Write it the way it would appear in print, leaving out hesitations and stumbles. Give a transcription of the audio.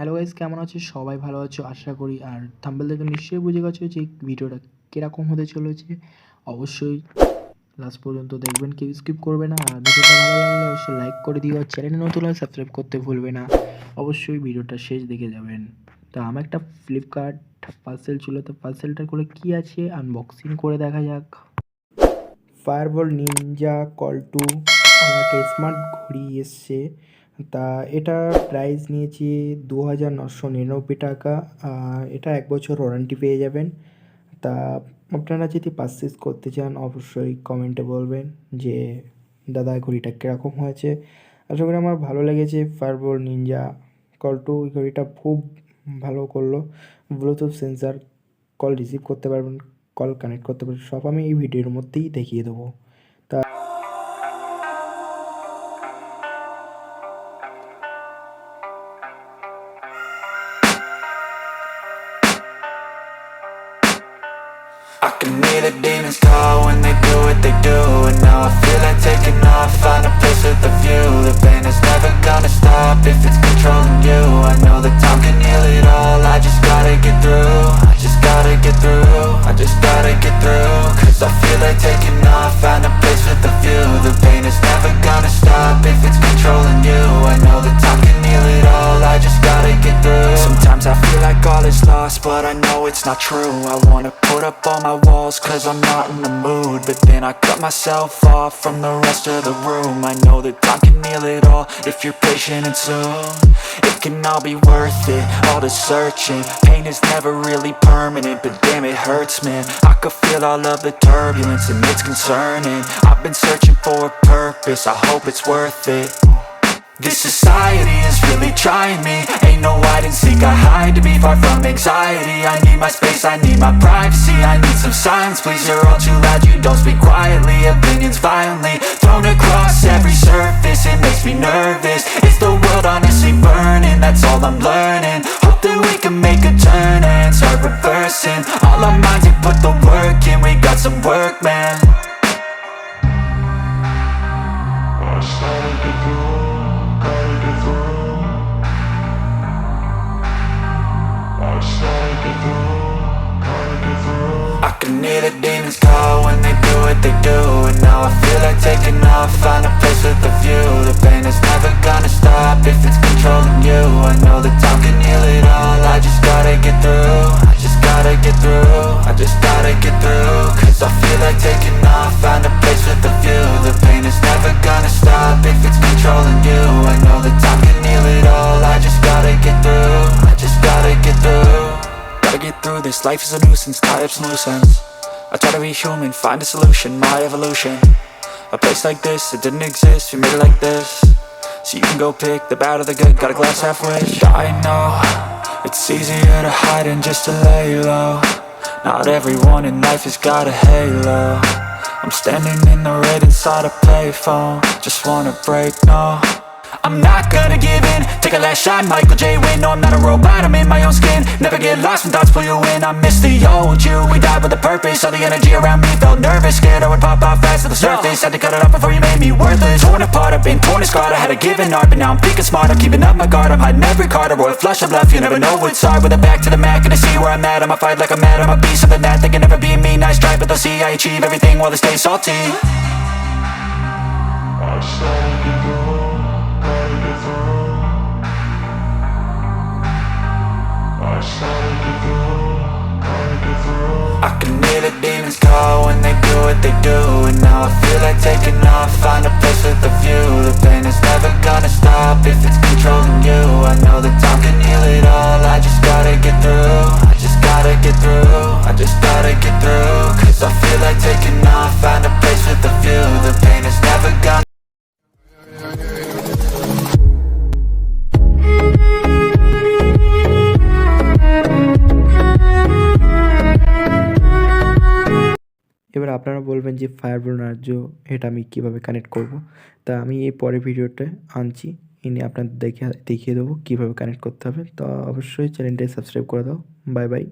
Hello guys, কেমন আছো? সবাই ভালো আছো আশা করি। আর থাম্বনেল দেখে নিশ্চয়ই বুঝে গেছো যে ভিডিওটা কীরকম হতে চলেছে। অবশ্যই লাস্ট পর্যন্ত দেখবেন, কেউ স্কিপ করবে না। আর ভিডিওটা ভালো লাগলে অবশ্যই লাইক করে দিও, চ্যানেলে নতুন হলে সাবস্ক্রাইব করতে ভুলবে না। অবশ্যই ভিডিওটা শেষ দেখে যাবেন। তো আমার একটা ফ্লিপকার্ট পার্সেল ছিল, তো পার্সেলটা করে কী আছে আনবক্সিং করে দেখা যাক। ফায়ারবোল্ট নিনজা কল টু একটা স্মার্ট ঘড়ি এসছে। তা এটা প্রাইস নিয়েছি ২,৯৯৯ টাকা। এটা ১ বছর ওয়ারেন্টি পেয়ে যাবেন। তা আপনারা যদি পারচেস করতে চান অবশ্যই কমেন্টে বলবেন যে দাদা ঘড়িটা কীরকম হয়েছে। আশা করি আমার ভালো লেগেছে। ফায়ারবোল্ট নিনজা কল টু এই ঘড়িটা খুব ভালো করলো। ব্লুটুথ সেন্সার, কল রিসিভ করতে পারবেন, কল কানেক্ট করতে পারবেন, সব আমি এই ভিডিওর মধ্যেই দেখিয়ে দেবো। তা I can hear the demons call when they do what they do. And now I feel like taking off, find a place with a view. The pain is never gonna stop if it's controlling you. I know that time can heal it all, I just gotta get through. I just gotta get through, I just gotta get through. Cause I feel like taking off, find a place with a view. The pain is never gonna stop if it's controlling you. I know that time can heal it all, I just gotta get through. Sometimes I feel like all is lost, but I know it's not true. I wanna put up all my walls cause I'm not in the mood, but then I cut myself off from the rest of the room. I know that time can heal it all if you're patient and soon. It can all be worth it, all the searching. Pain is never really permanent, but damn it hurts, man. I could feel all of the turbulence and it's concerning. I've been searching for a purpose, I hope it's worth it. This society is really trying me. Ain't no hide and seek, I hide to be far from anxiety. I need my space, I need my privacy. I need some silence, please, you're all too loud. You don't speak quietly, opinions violently thrown across every surface. It makes me nervous. Is the world honestly burning? That's all I'm learning. Hope that we can make a turn and start reversing all our minds and put the work in. We got some work, man. I can hear the demons call when they do what they do. And now I feel like taking off, find a place with a view. The pain is never gonna stop if it's controlling you. I know that time can heal it all, I just gotta get through. I just gotta get through, I just gotta get through. Cause I feel like taking off, find a place with a view. The pain is never gonna stop if it's controlling you. I know that time can heal it all, I just gotta get through. I just gotta get through. Gotta get through this, life is a nuisance, tie up some loose ends. I try to be human, find a solution, my evolution. A place like this, it didn't exist, we made it like this. So you can go pick the bad or the good, got a glass halfway. I know, it's easier to hide than just to lay low. Not everyone in life has got a halo. I'm standing in the red inside a payphone. Just wanna break, no, I'm not gonna give in. Take a last shot, Michael J. Win. No, I'm not a robot, I'm in my own skin. Never get lost when thoughts pull you in. I miss the old you, we died with a purpose. All the energy around me felt nervous. Scared I would pop off fast to the surface. Had to cut it off before you made me worthless. Torn apart, I've been torn and scarred. I had a given art, but now I'm thinking smart. I'm keeping up my guard, I'm hiding every card. A royal flush of love, you never know what's hard. With a back to the mat, gonna see where I'm at. I'ma fight like I'm mad, I'ma be something that they can never be me. Nice try, but they'll see I achieve everything while they stay salty. I can hear the demons call when they do what they do. And now I feel like taking off, find a place with a view. The pain is never gonna stop if it's controlling you. I know that time can heal it all, I just gotta get through. I just gotta get through, I just gotta get through. Cause I feel like taking off, find a place with a view. The pain is never gonna. এবার আপনারা বলবেন যে ফায়ারবোল্ট Ninja এটা আমি কীভাবে connect করব। তা আমি এই পরের ভিডিওটা আনছি, এনে আপনাদের দেখিয়ে দেবো কীভাবে কানেক্ট করতে হবে। তো অবশ্যই চ্যানেলটাকে সাবস্ক্রাইব করে দাও। Bye bye.